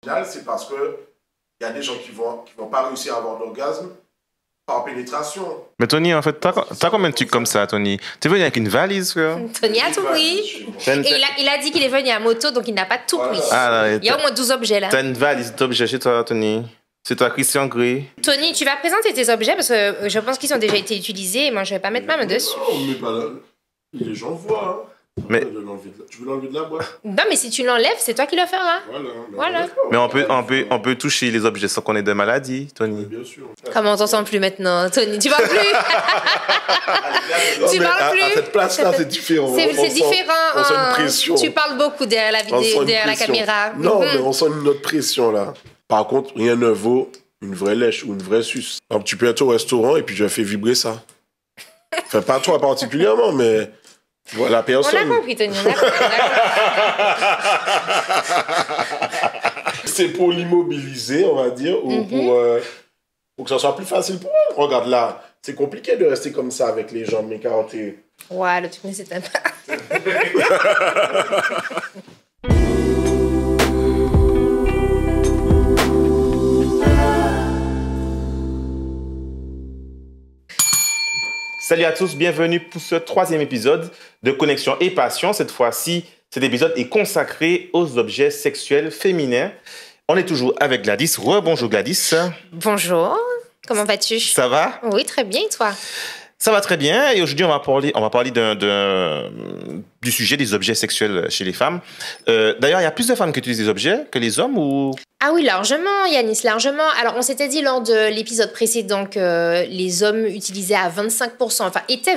Final, c'est parce que il y a des gens qui vont pas réussir à avoir d'orgasme par pénétration. Mais Tony, en fait, t'as combien de trucs comme ça, Tony? T'es venu avec une valise, frère? Tony a tout pris. Et il a dit qu'il est venu à moto, donc il n'a pas tout pris. Il y a au moins 12 objets là. T'as une valise d'objets chez toi, Tony? C'est toi, Christian Grey. Tony, tu vas présenter tes objets parce que je pense qu'ils ont déjà été utilisés et moi je vais pas mettre ma main dessus. Non, mais pas là. Les gens voient. Hein. Mais... Tu veux l'enlever de la boîte? Non, mais si tu l'enlèves, c'est toi qui le feras. Voilà. Mais on peut toucher les objets sans qu'on ait de maladie, Tony. Bien sûr. Comment on t'entend plus maintenant, Tony? Tu parles plus. Tu parles plus. À cette place-là, c'est différent. C'est différent. On sent une pression. Tu parles beaucoup derrière la vidéo, derrière la caméra. Non, mais on sent une autre pression là. Par contre, rien ne vaut une vraie lèche ou une vraie suce. Alors, tu peux être au restaurant et puis je fais vibrer ça. Enfin, pas toi particulièrement, mais la personne. On a compris, Tony. On a compris. C'est pour l'immobiliser, on va dire, ou pour que ça soit plus facile pour elle. Regarde là, c'est compliqué de rester comme ça avec les jambes écartées. Ouais, le truc, c'est un Salut à tous, bienvenue pour ce 3e épisode de Connexion et Passion. Cette fois-ci, cet épisode est consacré aux objets sexuels féminins. On est toujours avec Gladys. Rebonjour Gladys. Bonjour, comment vas-tu? Ça va? Oui, très bien, et toi? Ça va très bien. Et aujourd'hui, on va parler du sujet des objets sexuels chez les femmes. D'ailleurs, il y a plus de femmes qui utilisent des objets que les hommes ou... Ah oui, largement, Yanis, largement. Alors, on s'était dit lors de l'épisode précédent que les hommes utilisaient à 25%, enfin, étaient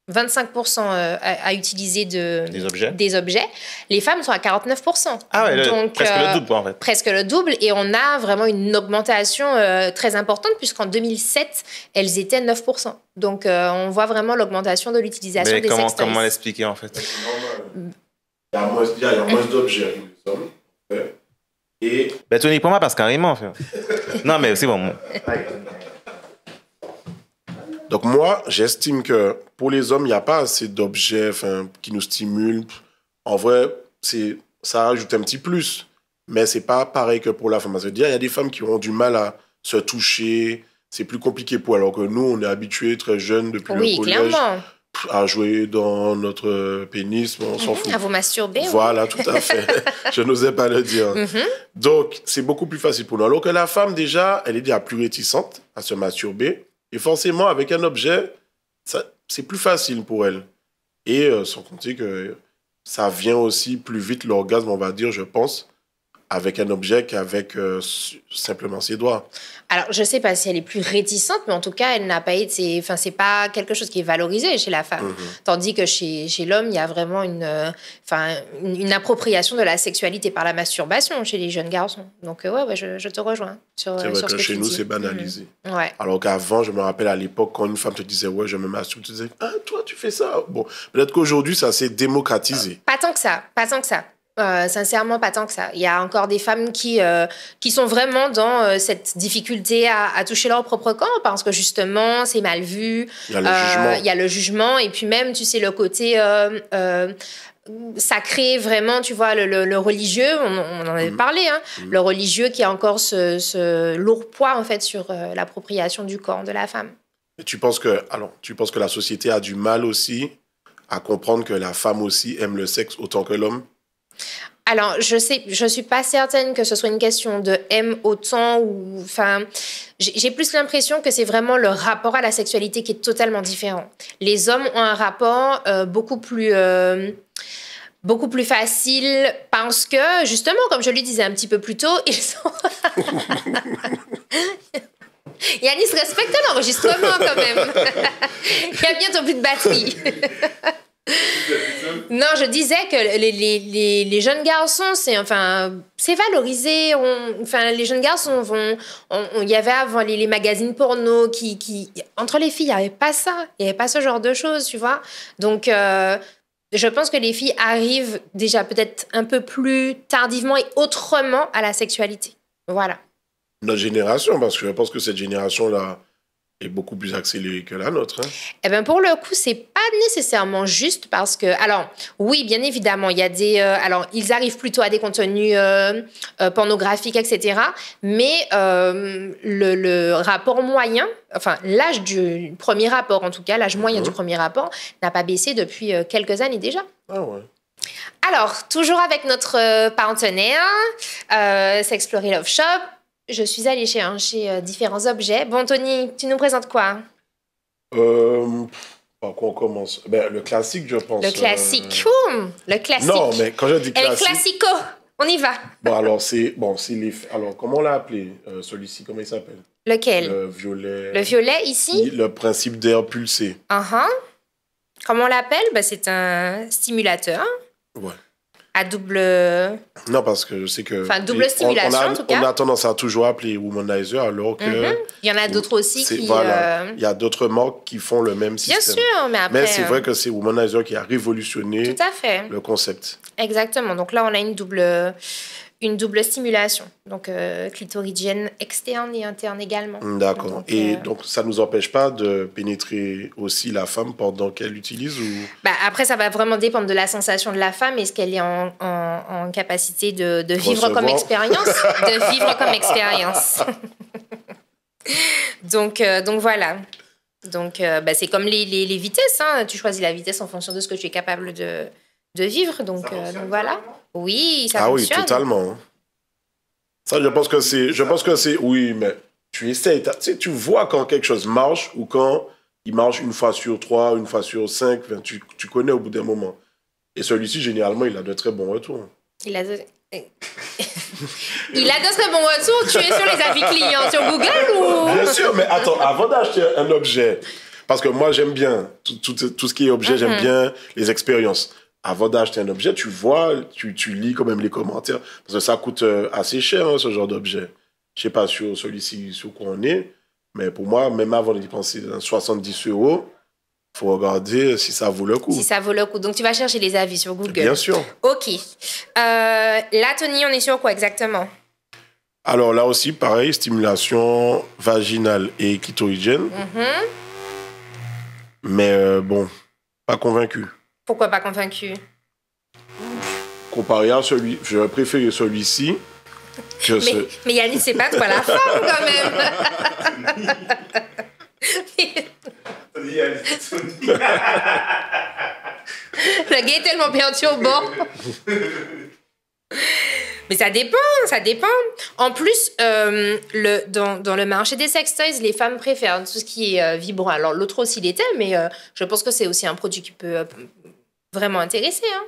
25% à utiliser des objets. Les femmes sont à 49%. Ah ouais, donc, presque le double, en fait. Presque le double. Et on a vraiment une augmentation très importante, puisqu'en 2007, elles étaient 9%. Donc, on voit vraiment l'augmentation de l'utilisation des sextoys. Comment l'expliquer, en fait? Il y a moins d'objets pour les hommes. Et... Ben, Tony, pour moi, parce carrément, en fait. Non, mais c'est bon. Donc moi, j'estime que pour les hommes, il n'y a pas assez d'objets qui nous stimulent. En vrai, ça ajoute un petit plus. Mais ce n'est pas pareil que pour la femme. Ça veut dire qu'il y a des femmes qui ont du mal à se toucher. C'est plus compliqué pour elles. Alors que nous, on est habitués très jeunes depuis le collège. Clairement. À jouer dans notre pénis, on s'en fout. À vous masturber. Voilà, tout à fait. Je n'osais pas le dire. Donc, c'est beaucoup plus facile pour nous. Alors que la femme, déjà, elle est déjà plus réticente à se masturber. Et forcément, avec un objet, c'est plus facile pour elle. Et sans compter que ça vient aussi plus vite, l'orgasme, on va dire, je pense, avec un objet qu'avec simplement ses doigts. Alors, je ne sais pas si elle est plus réticente, mais en tout cas, elle n'a pas été... Enfin, c'est pas quelque chose qui est valorisé chez la femme. Tandis que chez l'homme, il y a vraiment une appropriation de la sexualité par la masturbation chez les jeunes garçons. Donc, ouais, je te rejoins sur c'est vrai sur que ce chez tu nous, dis. c'est banalisé. Ouais. Alors qu'avant, je me rappelle à l'époque, quand une femme te disait « Ouais, je me masturbe », tu disais « Ah, toi, tu fais ça ?» Bon, peut-être qu'aujourd'hui, ça s'est démocratisé. Pas tant que ça. Sincèrement, pas tant que ça. Il y a encore des femmes qui sont vraiment dans cette difficulté à toucher leur propre corps parce que justement, c'est mal vu. Il y a le jugement. Il y a le jugement et puis même, tu sais, le côté sacré, vraiment, tu vois, le religieux, on en avait parlé, hein, le religieux qui a encore ce lourd poids, en fait, sur l'appropriation du corps de la femme. Et tu penses que la société a du mal aussi à comprendre que la femme aussi aime le sexe autant que l'homme? Alors, je suis pas certaine que ce soit une question de aime autant ou, enfin, j'ai plus l'impression que c'est vraiment le rapport à la sexualité qui est totalement différent. Les hommes ont un rapport beaucoup plus facile parce que, justement, comme je le disais un petit peu plus tôt, ils sont... Yanis, respecte l'enregistrement quand même. Il y a bientôt plus de batterie. Non, je disais que les jeunes garçons, c'est valorisé. Les jeunes garçons il y avait avant les magazines porno qui entre les filles, il n'y avait pas ça. Il n'y avait pas ce genre de choses, tu vois. Donc, je pense que les filles arrivent déjà peut-être un peu plus tardivement et autrement à la sexualité. Voilà. Notre génération, parce que je pense que cette génération-là, est beaucoup plus accélérée que la nôtre. Hein. Eh ben pour le coup, c'est pas nécessairement juste parce que, alors, oui, bien évidemment, il y a des, alors, ils arrivent plutôt à des contenus pornographiques, etc. Mais le rapport moyen, enfin, l'âge du premier rapport, en tout cas, l'âge moyen du premier rapport, n'a pas baissé depuis quelques années déjà. Ah ouais. Alors, toujours avec notre partenaire, S'Explorer Love Shop, je suis allée chez différents objets. Bon, Tony, tu nous présentes quoi? Par quoi on commence? Ben, le classique, je pense. Le classique. Le classique. Non, mais quand je dis El classique... Classico. On y va. Bon, alors, c'est les... Alors, comment on l'a appelé, celui-ci? Comment il s'appelle? Lequel? Le violet. Le violet, ici? Le principe d'air pulsé. Comment on l'appelle? Ben, c'est un stimulateur. Ouais. À double... Non, parce que je sais que... Enfin, double stimulation, en tout cas. On a tendance à toujours appeler womanizer, alors que... Il y en a d'autres aussi qui... Voilà. Il y a d'autres marques qui font le même système. Bien sûr, mais après... Mais c'est vrai que c'est Womanizer qui a révolutionné tout à fait. le concept. Exactement. Donc là, on a une double stimulation. Donc, clitoridienne externe et interne également. D'accord. Donc, ça ne nous empêche pas de pénétrer aussi la femme pendant qu'elle l'utilise ou... Après, ça va vraiment dépendre de la sensation de la femme. Est-ce qu'elle est en capacité de vivre comme expérience? De vivre comme expérience. Donc voilà. Donc, c'est comme les vitesses. Hein. Tu choisis la vitesse en fonction de ce que tu es capable de vivre. Donc voilà. Oui, ça fonctionne. Oui, totalement. Ça, je pense que c'est... Oui, mais tu essaies. Tu vois quand quelque chose marche ou quand il marche une fois sur 3, une fois sur 5. Tu connais au bout d'un moment. Et celui-ci, généralement, il a de très bons retours. Il a de très bons retours. Tu es sur les avis clients sur Google ou... Bien sûr, mais attends, avant d'acheter un objet, parce que moi, j'aime bien tout ce qui est objet, j'aime bien les expériences. Avant d'acheter un objet, tu vois, tu lis quand même les commentaires. Parce que ça coûte assez cher, hein, ce genre d'objet. Je sais pas sur celui-ci, sur quoi on est. Mais pour moi, même avant de dépenser 70 €, il faut regarder si ça vaut le coup. Si ça vaut le coup. Donc, tu vas chercher les avis sur Google. Bien sûr. OK. Là, Tony, on est sur quoi exactement? Alors là aussi, pareil, stimulation vaginale et clitoridienne. Mais bon, pas convaincu. Pourquoi pas convaincu? Comparé à celui... J'aurais préféré celui-ci. Mais Yannis, c'est pas toi la femme, quand même. Le gars est tellement perturbant. Mais ça dépend. En plus, dans le marché des sextoys, les femmes préfèrent tout ce qui est vibrant. Alors, l'autre aussi l'était, mais je pense que c'est aussi un produit qui peut vraiment intéresser. Hein.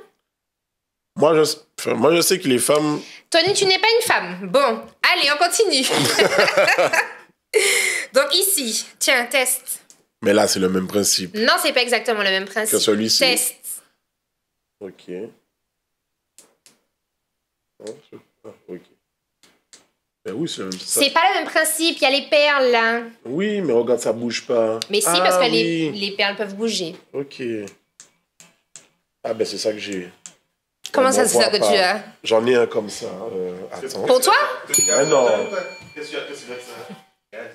Moi, je sais que les femmes... Tony, tu n'es pas une femme. Bon, allez, on continue. Donc ici, tiens, test. Mais là, c'est le même principe. Non, c'est pas exactement le même principe. Que celui-ci. Test. Ok. Ok. Ben oui, c'est pas le même principe, il y a les perles là. Oui, mais regarde, ça bouge pas. Mais si, parce que les perles peuvent bouger. Ok. Ah ben c'est ça que j'ai. Comment ça, c'est ça que tu as? J'en ai un comme ça. Attends. Pour toi? Mais non.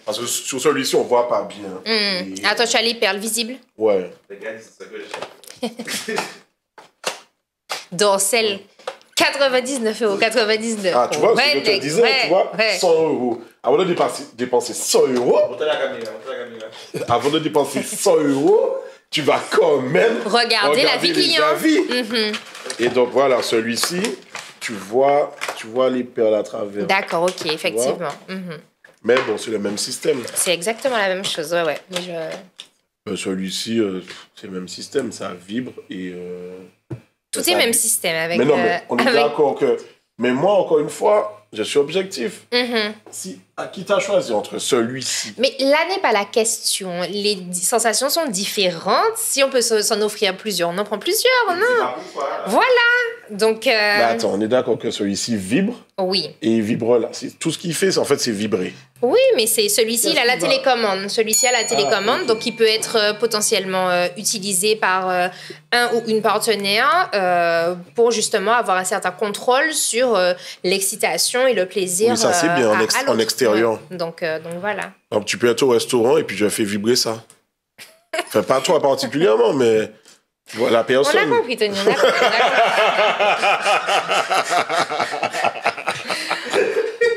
Parce que sur celui-ci, on voit pas bien. Attends, tu as les perles visibles? Ouais. Dorsel. 99,99 €. Ah, tu vois, ce que je te disais, tu vois, 100 €. Avant de dépenser 100 €, avant de dépenser 100 €, tu vas quand même regarder la vie client. Et donc, voilà, celui-ci, tu vois les perles à travers. D'accord, ok, effectivement. Mais bon, c'est le même système. C'est exactement la même chose, ouais. Mais celui-ci, c'est le même système, ça vibre et... Tout est même système avec... Mais non, mais on est d'accord que... Mais moi, encore une fois, je suis objectif. À qui t'as choisi entre celui-ci? Mais là n'est pas la question. Les sensations sont différentes. Si on peut s'en offrir plusieurs, on en prend plusieurs, non? Voilà. Donc, Mais attends, on est d'accord que celui-ci vibre oui. et il vibre là. Tout ce qu'il fait, en fait, c'est vibrer. Oui, mais c'est celui-ci, il a la télécommande. Celui-ci a la télécommande, ok. donc il peut être potentiellement utilisé par un ou une partenaire pour justement avoir un certain contrôle sur l'excitation et le plaisir. Oui, ça, c'est bien en l'autre. extérieur. Ouais. Donc voilà. Donc, tu peux être au restaurant et puis je fais vibrer ça. Enfin, pas toi particulièrement, mais voilà, la personne. On a compris, Tony. On a compris.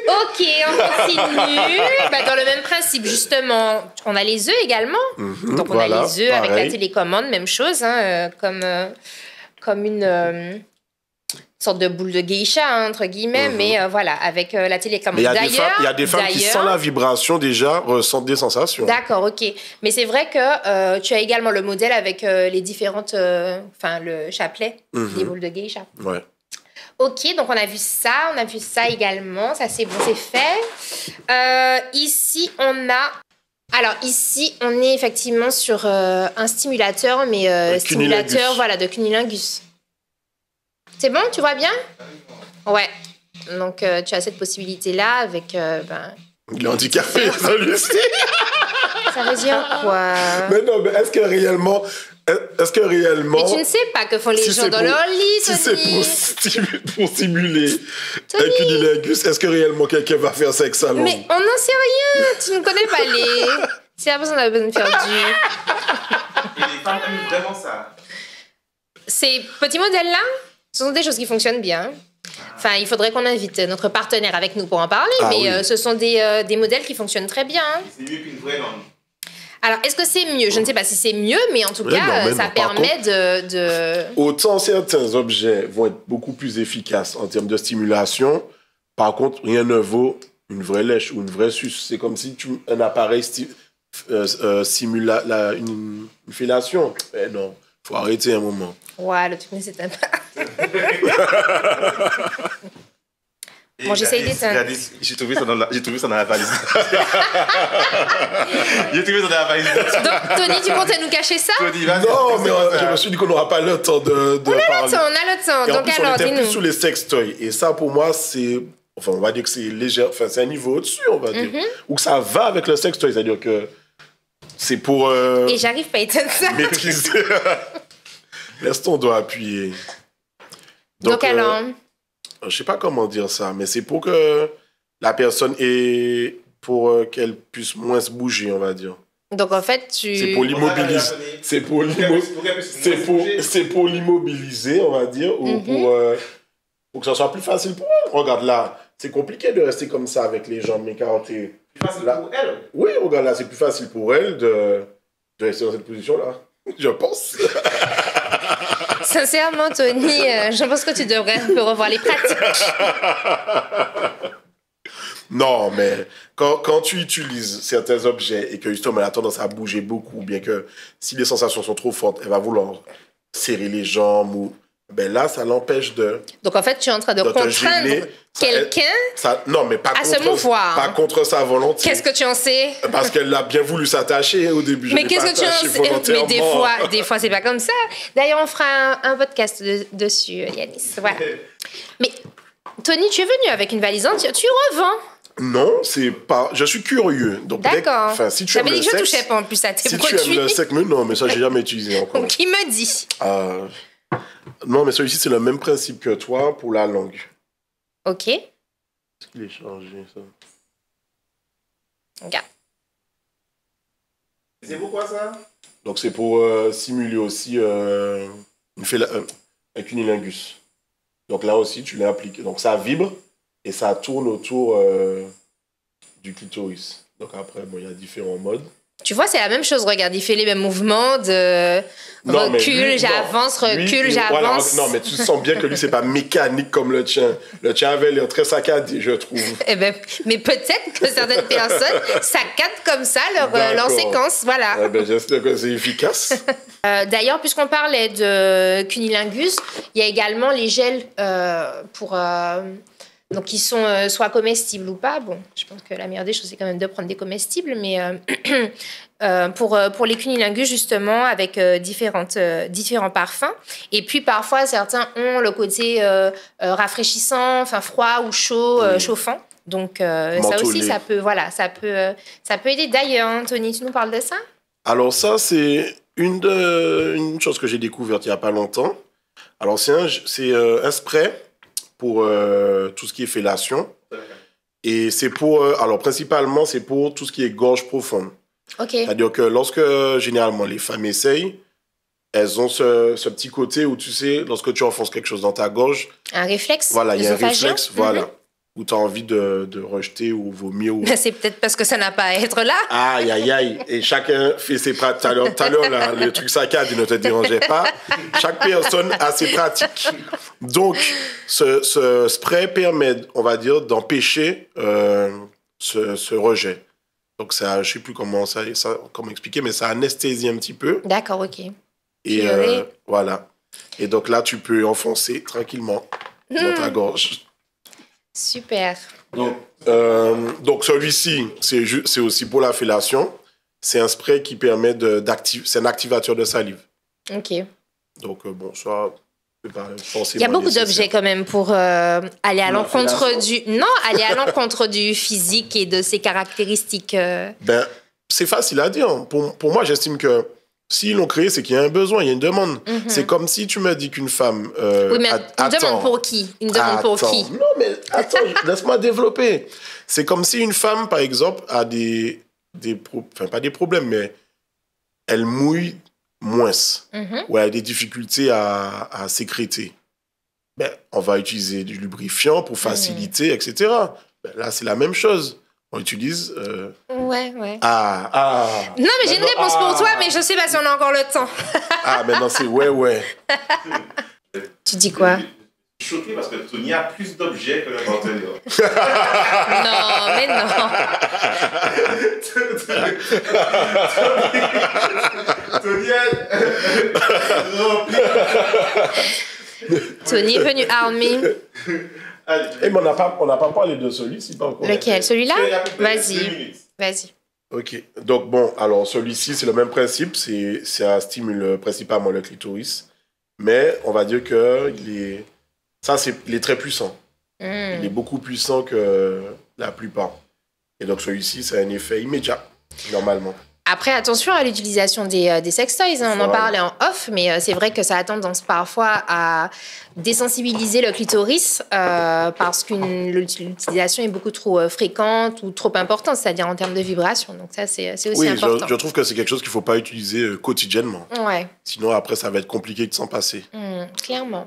Ok, on continue. Bah, dans le même principe, justement, on a les œufs également. Donc, on voilà, a les œufs avec pareil. la télécommande, même chose, hein, comme une sorte de boule de geisha, hein, entre guillemets, mais voilà, avec la télécommande. Mais il y a des femmes qui, sans la vibration, déjà, ressentent des sensations. D'accord, ok. Mais c'est vrai que tu as également le modèle avec les différentes... Enfin, le chapelet, des boules de geisha. Ouais. Ok, donc on a vu ça également, ça c'est bon, c'est fait. Ici, on a... Alors ici, on est effectivement sur un stimulateur, mais stimulateur, voilà, de cunilingus. C'est bon, tu vois bien? Ouais. Donc tu as cette possibilité-là avec... Il est handicapé, celui-ci. Ça veut dire quoi? Mais non, mais est-ce que réellement... Mais tu ne sais pas que font les gens dans leur lit, Si Tony. c'est pour stimuler un cunilingus, est-ce que réellement quelqu'un va faire ça avec sa langue? Mais on n'en sait rien. Tu ne connais pas les... Si la personne a besoin de faire du... Et les femmes aiment vraiment ça. Ces petits modèles-là, ce sont des choses qui fonctionnent bien. Enfin, il faudrait qu'on invite notre partenaire avec nous pour en parler, mais oui. ce sont des modèles qui fonctionnent très bien. C'est mieux qu'une vraie langue. Alors, est-ce que c'est mieux? Je ne sais pas si c'est mieux, mais en tout Oui, cas, non, ça permet de... Autant certains objets vont être beaucoup plus efficaces en termes de stimulation, par contre, rien ne vaut une vraie lèche ou une vraie suce. C'est comme si un appareil simule une fellation. Mais non, il faut arrêter un moment. Ouais, le truc, mais c'est un Bon, j'essaye d'éteindre. J'ai trouvé ça dans la valise. J'ai trouvé ça dans la valise. Donc, Tony, tu comptes nous cacher ça? Tony, vas-y, Non, mais c'est je me suis dit qu'on n'aura pas le temps de On a parler. le temps, on a le temps. Et en Donc, plus, on alors, était plus dis-nous. sur les sextoys. Et ça, pour moi, c'est... Enfin, on va dire que c'est léger. Enfin, c'est un niveau au-dessus, on va dire. Ou que ça va avec le sextoy. C'est-à-dire que c'est pour Et j'arrive pas à éteindre ça. maîtriser. Laisse ton doigt appuyé. Donc alors... Je sais pas comment dire ça, mais c'est pour que la personne ait... Pour qu'elle puisse moins se bouger, on va dire. Donc, en fait, C'est pour l'immobiliser. C'est pour l'immobiliser, on va dire, ou pour que ça soit plus facile pour elle. Regarde là, c'est compliqué de rester comme ça avec les jambes, mais quand t'es... Plus facile pour elle. Oui, regarde là, c'est plus facile pour elle de rester dans cette position-là. Je pense. Sincèrement, Tony, je pense que tu devrais un peu revoir les pratiques. Non, mais quand tu utilises certains objets et que justement elle a tendance à bouger beaucoup, ou bien que si les sensations sont trop fortes, elle va vouloir serrer les jambes, ou ben là, ça l'empêche de... Donc, en fait, tu es en train de contraindre gêner. quelqu'un Non, mais pas à contre, se mouvoir. pas contre sa volonté. Qu'est-ce que tu en sais? Parce qu'elle a bien voulu s'attacher au début. Mais qu'est-ce que tu en sais? Mais des fois, c'est pas comme ça. D'ailleurs, on fera un podcast dessus, Yanis. Voilà. Mais Tony, tu es venu avec une valise entière. Tu revends? Non, c'est pas... Je suis curieux. Donc, d'accord. Enfin, si tu aimes J'avais le dit que je sexe... touchais pas en plus à tes si produits. tu aimes le sexe... Mais non, mais ça, j'ai jamais utilisé encore. Donc, qui me dit? Non, mais celui-ci, c'est le même principe que toi pour la langue. Ok. Est-ce qu'il est changé, ça? Regarde. C'est pourquoi ça? Donc, c'est pour simuler aussi un cunilingus. Donc, là aussi, tu l'as appliqué. Donc, ça vibre et ça tourne autour du clitoris. Donc, après, bon, il y a différents modes. Tu vois, c'est la même chose. Regarde, il fait les mêmes mouvements de recul, j'avance, recul, j'avance. Voilà, non, mais tu sens bien que lui, c'est pas mécanique comme le tien. Le tien avait l'air très saccadé, je trouve. Eh ben, mais peut-être que certaines personnes saccadent comme ça leur séquence. Voilà. Eh ben, j'espère que c'est efficace. D'ailleurs, puisqu'on parlait de cunilingus, il y a également les gels pour Donc, qui sont soit comestibles ou pas. Bon, je pense que la meilleure des choses, c'est quand même de prendre des comestibles. Mais pour les cunnilingus, justement, avec différents parfums. Et puis, parfois, certains ont le côté rafraîchissant, enfin froid ou chaud, chauffant. Donc, ça aussi, ça peut aider. D'ailleurs, hein, Tony, tu nous parles de ça? Alors ça, c'est une chose que j'ai découverte il n'y a pas longtemps. Alors, c'est un spray pour tout ce qui est fellation. Et c'est alors principalement, c'est pour tout ce qui est gorge profonde. Ok. C'est-à-dire que lorsque, généralement, les femmes essayent, elles ont ce petit côté où, tu sais, lorsque tu enfonces quelque chose dans ta gorge... Un réflexe. Voilà, il y a un réflexe, voilà, où tu as envie de rejeter ou vomir. Ou... C'est peut-être parce que ça n'a pas à être là. Aïe, aïe, aïe. Et chacun fait ses pratiques. Tout à l'heure, là, le truc saccade, il ne te dérangeait pas. Chaque personne a ses pratiques. Donc, ce spray permet, on va dire, d'empêcher ce rejet. Donc, ça, je ne sais plus comment expliquer, mais ça anesthésie un petit peu. D'accord, ok. Et voilà. Et donc là, tu peux enfoncer tranquillement dans ta gorge. Super. Donc celui-ci, c'est aussi pour la fellation. C'est un spray qui permet c'est un activateur de salive. Ok. Donc bon, ça, c'est pas forcément il y a beaucoup nécessaire. d'objets quand même pour aller à l'encontre aller à l'encontre du physique et de ses caractéristiques. Ben, c'est facile à dire. Pour moi, j'estime que s'ils l'ont créé, c'est qu'il y a un besoin, il y a une demande. C'est comme si tu me dis qu'une femme... oui, mais une demande pour qui? Une demande pour qui? Non, mais attends, laisse-moi développer. C'est comme si une femme, par exemple, a enfin, pas des problèmes, mais elle mouille moins, ou elle a des difficultés à sécréter. Ben, on va utiliser du lubrifiant pour faciliter, etc. Ben, là, c'est la même chose. On utilise... Ouais. Non, mais j'ai une réponse pour toi, mais je sais pas si on a encore le temps. Maintenant, c'est ouais. Tu dis quoi? Je suis choqué parce que Tony a plus d'objets que le partenaire. Non, mais non. Tony est venu armé. Mais on n'a pas parlé de celui-ci, pas encore. Lequel? Celui-là? Vas-y. Ok. Donc, bon, alors celui-ci, c'est le même principe. Ça stimule principalement le clitoris. Mais on va dire qu'il est très puissant. Il est beaucoup puissant que la plupart. Et donc, celui-ci, ça a un effet immédiat, normalement. Après, attention à l'utilisation des sextoys. On en parlait en off, mais c'est vrai que ça a tendance parfois à désensibiliser le clitoris parce que l'utilisation est beaucoup trop fréquente ou trop importante, c'est-à-dire en termes de vibration. Donc ça, c'est aussi important. Oui, je trouve que c'est quelque chose qu'il ne faut pas utiliser quotidiennement. Ouais. Sinon, après, ça va être compliqué de s'en passer. Clairement.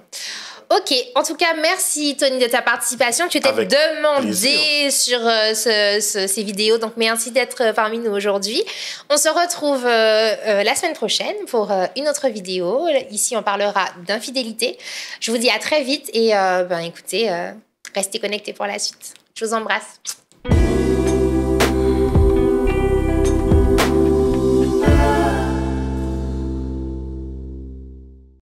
Ok, en tout cas, merci Tony de ta participation. Tu t'es demandé sur ces vidéos, donc merci d'être parmi nous aujourd'hui. On se retrouve la semaine prochaine pour une autre vidéo. Ici, on parlera d'infidélité. Je vous dis à très vite et écoutez, restez connectés pour la suite. Je vous embrasse.